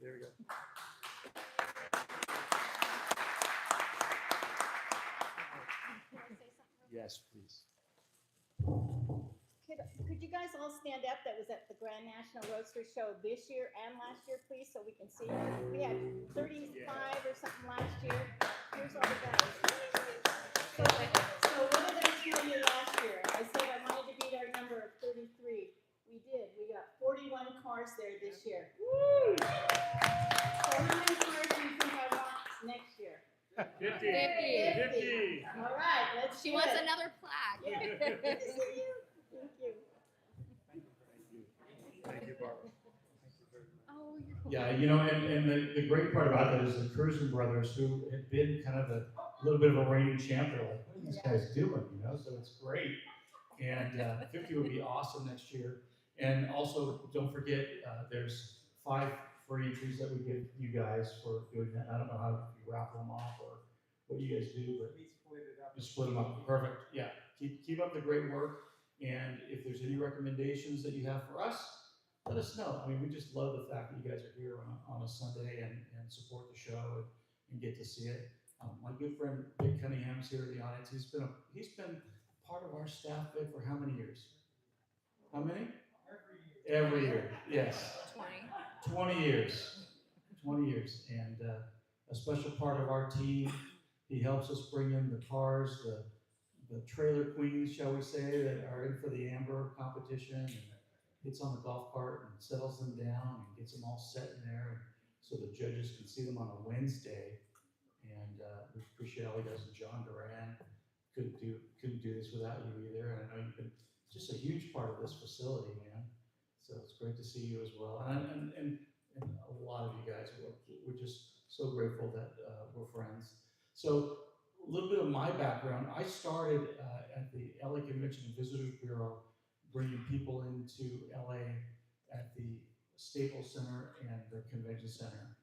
There we go. Yes, please. Could you guys all stand up that was at the Grand National Roadster Show this year and last year, please, so we can see? We had 35 or something last year. Here's all the guys. So what did I tell you last year? I said I wanted to beat our number of 33. We did. We got 41 cars there this year. Woo! So how many cars do you think I want next year? 50. 50. All right, let's She do wants it. another plaque. Yeah. Good to see you. Thank you. Thank you, Barbara. Oh, you're cool. Yeah, you know, and the great part about that is the Cruisin' Brothers, who had been kind of a little bit of a reigning champ, they're like, what are these guys doing, you know? So it's great. And 50 would be awesome next year. And also, don't forget, there's 5 free entries that we give you guys for doing that. I don't know how you raffle them off or what you guys do, but you split them up. Perfect. Yeah, keep up the great work. And if there's any recommendations that you have for us, let us know. I mean, we just love the fact that you guys are here on a Sunday and support the show and get to see it. My good friend Vic Cunningham's here in the audience. He's been part of our staff, Vic, for how many years? How many? Every year. Yes. 20 years. 20 years. And a special part of our team. He helps us bring in the cars, the trailer queens, shall we say, that are in for the Amber competition, and gets on the golf cart and settles them down and gets them all set in there so the judges can see them on a Wednesday. And we appreciate all he does. And John Duran couldn't do this without you either. And I know you've been just a huge part of this facility, man. So it's great to see you as well. And a lot of you guys, we're just so grateful that we're friends. So a little bit of my background. I started at the LA Convention and Visitors Bureau, bringing people into LA at the Staples Center and the Convention Center,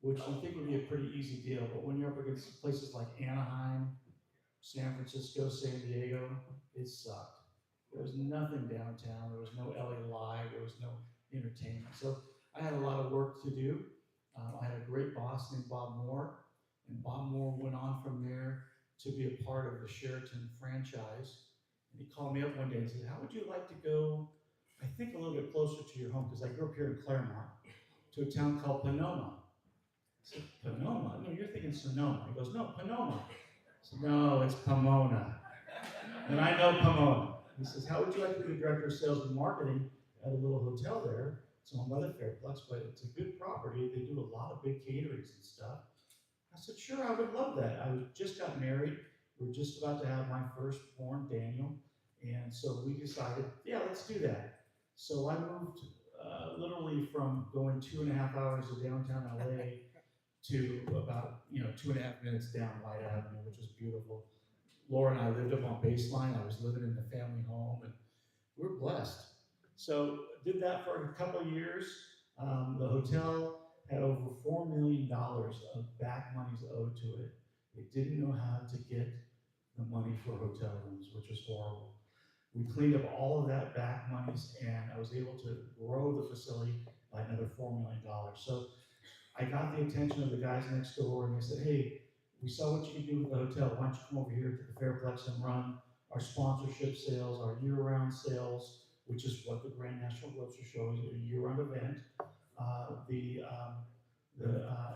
which you think would be a pretty easy deal. But when you're up against places like Anaheim, San Francisco, San Diego, it sucked. There was nothing downtown. There was no LA Live. There was no entertainment. So I had a lot of work to do. I had a great boss named Bob Moore. And Bob Moore went on from there to be a part of the Sheraton franchise. And he called me up one day and said, how would you like to go, I think, a little bit closer to your home? Because I grew up here in Claremont, to a town called Pomona. I said, Pomona? No, you're thinking Sonoma. He goes, no, Pomona. I said, no, it's Pomona. And I know Pomona. He says, how would you like to be the director of sales and marketing at a little hotel there? It's owned by the Fairplex, but it's a good property. They do a lot of big caterings and stuff. I said, sure, I would love that. I just got married. We're just about to have my firstborn, Daniel. And so we decided, yeah, let's do that. So I moved literally from going 2.5 hours to downtown LA to about 2.5 minutes down White Avenue, which was beautiful. Laura and I lived up on Baseline. I was living in the family home, and we were blessed. So did that for a couple of years. The hotel had over $4 million of back monies owed to it. It didn't know how to get the money for hotel rooms, which was horrible. We cleaned up all of that back monies, and I was able to grow the facility by another $4 million. So I got the attention of the guys next door, and they said, hey, we saw what you could do with the hotel. Why don't you come over here to the Fairplex and run our sponsorship sales, our year-round sales, which is what the Grand National Roadster Show is, a year-round event. The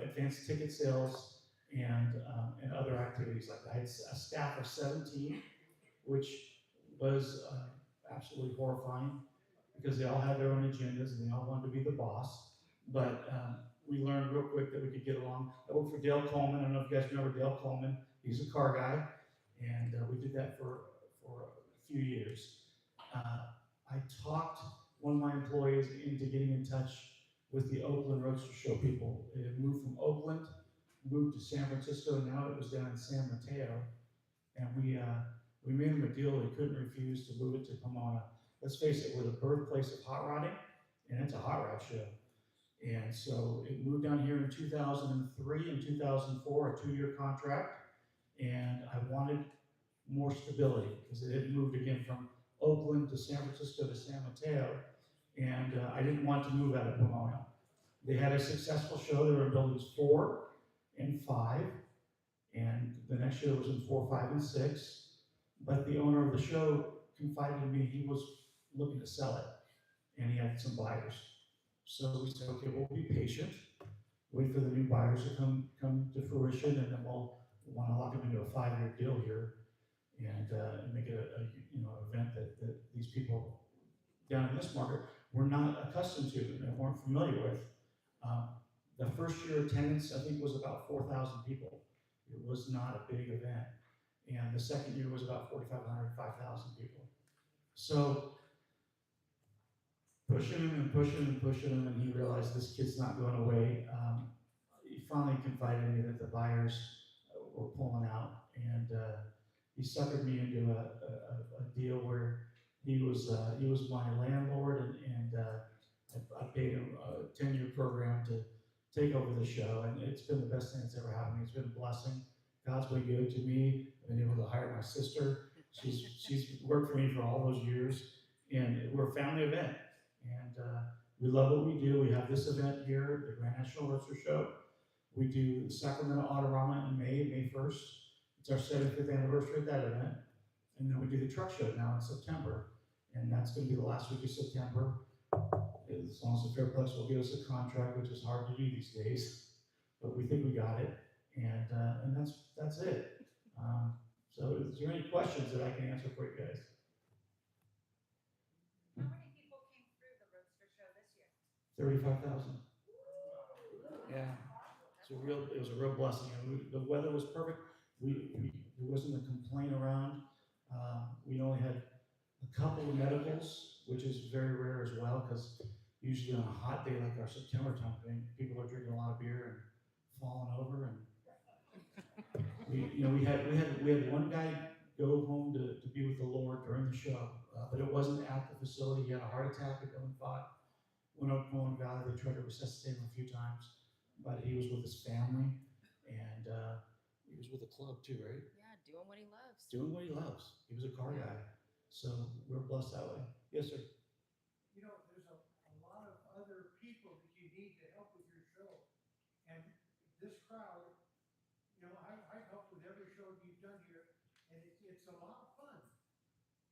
advanced ticket sales and other activities like that. I had a staff of 17, which was absolutely horrifying because they all had their own agendas and they all wanted to be the boss. But we learned real quick that we could get along. I worked for Dale Coleman. I don't know if you guys remember Dale Coleman. He's a car guy, and we did that for a few years. I talked one of my employees into getting in touch with the Oakland Roadster Show people. It had moved from Oakland, moved to San Francisco, and now it was down in San Mateo. And we made them a deal they couldn't refuse to move it to Pomona. Let's face it, we're the birthplace of hot rodding, and it's a hot rod show. And so it moved down here in 2003 and 2004, a 2-year contract. And I wanted more stability because it had moved again from Oakland to San Francisco to San Mateo. And I didn't want to move out of Pomona. They had a successful show. They were in buildings 4 and 5, and the next year was in 4, 5, and 6. But the owner of the show confided in me he was looking to sell it, and he had some buyers. So we said, okay, we'll be patient, wait for the new buyers to come to fruition, and then we'll want to lock them into a 5-year deal here, and make it a event that these people down in this market were not accustomed to and weren't familiar with. The first year attendance, I think, was about 4,000 people. It was not a big event. And the second year was about 4,500, 5,000 people. So pushing him and pushing him and pushing him, and he realized this kid's not going away. He finally confided in me that the buyers were pulling out, and he suckered me into a deal where he was my landlord, and I paid him a 10-year program to take over the show, and it's been the best thing that's ever happened. It's been a blessing. God's been good to me. I've been able to hire my sister. She's worked for me for all those years, and we're a family event, and we love what we do. We have this event here, the Grand National Roadster Show. We do the Sacramento Autorama in May 1st. It's our 75th anniversary of that event, and then we do the truck show now in September, and that's going to be the last week of September. As long as the Fairplex will give us a contract, which is hard to do these days, but we think we got it, and that's it. So is there any questions that I can answer for you guys? How many people came through the Roadster Show this year? 35,000. Yeah, it was a real blessing. The weather was perfect. There wasn't a complaint around. We only had a couple of medicals, which is very rare as well, because usually on a hot day like our September time, people are drinking a lot of beer and falling over, and we had one guy go home to be with the Lord during the show, but it wasn't at the facility. He had a heart attack at Dillon Fought. Went up Pomona Valley. They tried to resuscitate him a few times, but he was with his family, and he was with a club too, right? Yeah, doing what he loves. Doing what he loves. He was a car guy, so we're blessed that way. Yes, sir. You know, there's a lot of other people that you need to help with your show. And this crowd, I help with every show you've done here, and it's a lot of fun.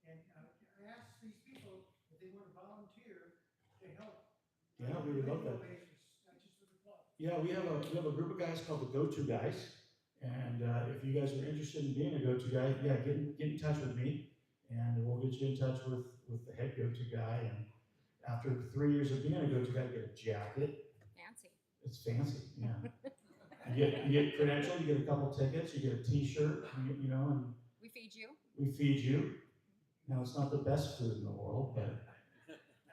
And I ask these people if they want to volunteer to help. Yeah, we would love that. Basis, not just for the club. Yeah, we have a group of guys called the Go-To Guys, and if you guys are interested in being a Go-To guy, yeah, get in touch with me, and we'll get you in touch with the head Go-To guy. And after 3 years of being a Go-To guy, you get a jacket. Fancy. It's fancy, yeah. You get credentialed, you get a couple tickets, you get a T-shirt, and We feed you. we feed you. Now, it's not the best food in the world, but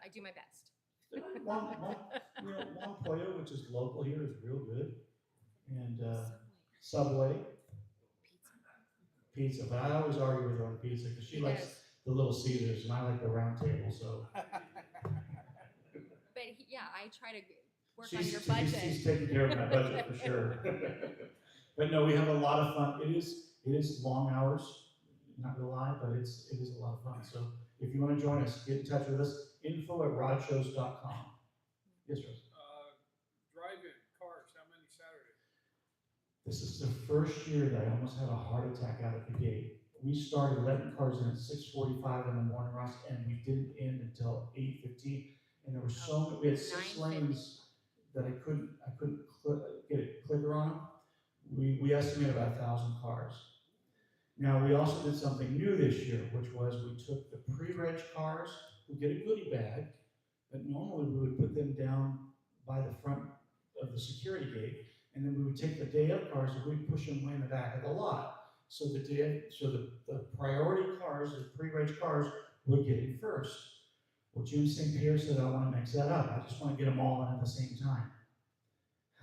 I do my best. Juan Pollo, which is local here, is real good, and Subway pizza. But I always argue with her on pizza because she likes the Little Caesars and I like the round table. So, But I try to work on she's your budget. She's taking care of my budget for sure. But no, we have a lot of fun. It is long hours, not gonna lie, but it is a lot of fun. So if you want to join us, get in touch with us. info@rodshows.com. Yes, Rose. Drive-in cars, how many Saturdays? This is the first year that I almost had a heart attack out of the gate. We started letting cars in at 6:45 in the morning, Ross, and we didn't end until 8:15. And there were so many. We had 6 lanes that I couldn't get a clicker on them. We estimated about 1,000 cars. Now we also did something new this year, which was we took the pre-reg cars who get a goodie bag, but normally we would put them down by the front of the security gate, and then we would take the day of cars and we'd push them way in the back of the lot. So the priority cars, the pre-reg cars, would get in first. Well, Jim St. Pierre said, I want to mix that up. I just want to get them all in at the same time.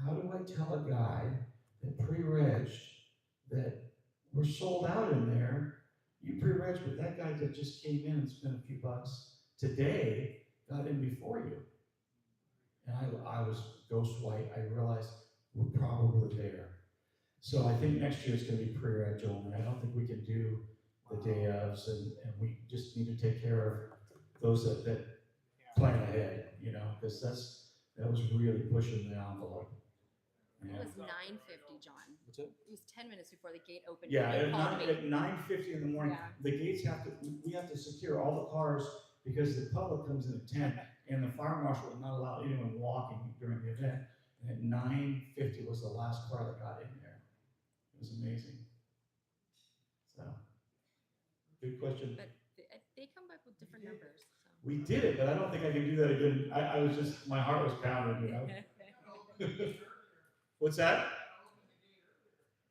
How do I tell a guy that pre-reg that we're sold out in there? You pre-reg, but that guy that just came in and spent a few bucks today got in before you. And I was ghost white. I realized we're probably there. So I think next year it's going to be pre-reg only. I don't think we can do the day ofs, and we just need to take care of those that plan ahead, because That was really pushing the envelope. It Yeah. was 9:50, John. What's it? It was 10 minutes before the gate opened. Yeah, You at called me. 9:50 in the morning, Yeah. the gates we have to secure all the cars because the public comes in at 10, and the fire marshal will not allow anyone walking during the event. And at 9:50 was the last car that got in there. It was amazing. So, good question. But they come back with different numbers. So. We did it, but I don't think I can do that again. I was just, my heart was pounding, you know? What's that?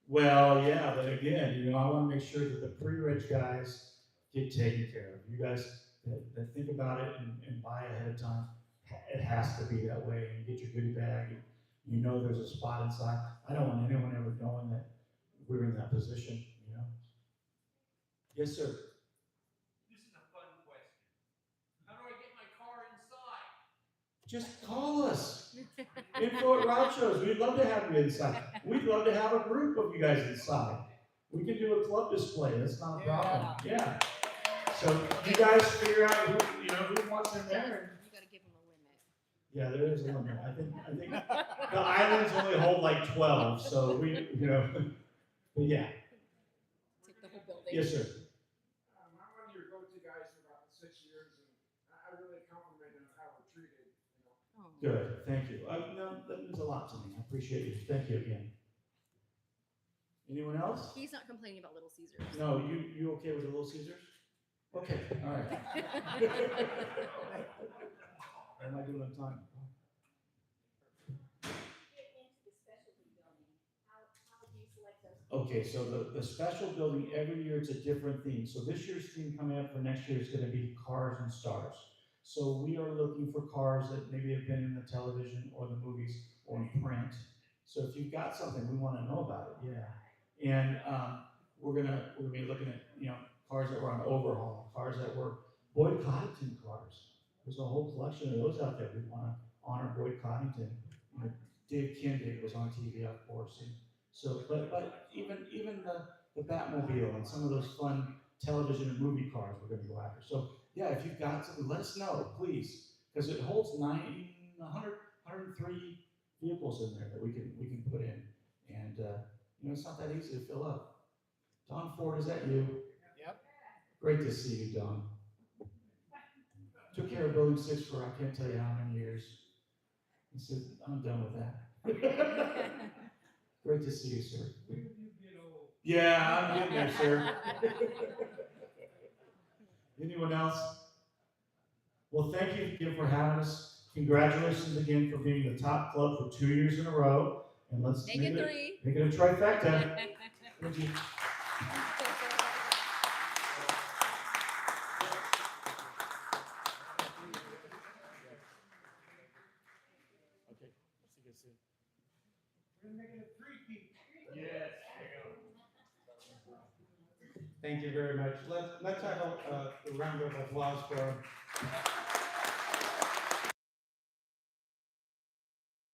Well, yeah, but again, you know, I want to make sure that the pre-reg guys get taken care of. You guys that think about it and buy ahead of time, it has to be that way. And you get your goodie bag, and you know there's a spot inside. I don't want anyone ever knowing that we're in that position, you know? Yes, sir. This is a fun question. How do I get my car inside? Just call us. Info at Route Shows. We'd love to have you inside. We'd love to have a group of you guys inside. We can do a club display. That's not a problem. Yeah. So you guys figure out who wants in there. You got to give them a limit. Yeah, there is a limit. I think the islands only hold like 12. So but yeah. Take the whole building. Yes, sir. I'm one of your go-to guys for about 6 years, and I really compliment on how we're treated. Oh. Good. Thank you. No, that means a lot to me. I appreciate you. Thank you again. Anyone else? He's not complaining about Little Caesars. No, you okay with the Little Caesars? Okay, all right. Am I doing on time? Okay, so the special building, every year it's a different theme. So this year's theme coming up for next year is going to be Cars and Stars. So we are looking for cars that maybe have been in the television or the movies or in print. So if you've got something, we want to know about it, yeah. And we're gonna be looking at cars that were on overhaul, cars that were Boyd Coddington cars. There's a whole collection of those out there. We want to honor Boyd Coddington. Dave Kindig was on TV, of course. And so, but even the Batmobile and some of those fun television and movie cars we're going to go after. So yeah, if you've got something, let us know, please, because it holds 103 vehicles in there that we can put in, and it's not that easy to fill up. Don Ford, is that you? Yep. Great to see you, Don. Took care of Building 6 for I can't tell you how many years. He said, I'm done with that. Great to see you, sir. Yeah, I'm getting there, sir. Anyone else? Well, thank you again for having us. Congratulations again for being the top club for 2 years in a row. And let's Make it 3. Make it a trifecta. Thank you. Okay, see you guys soon. We're gonna make it a three-peat. Yes. Thank you very much. Let's have a round of applause for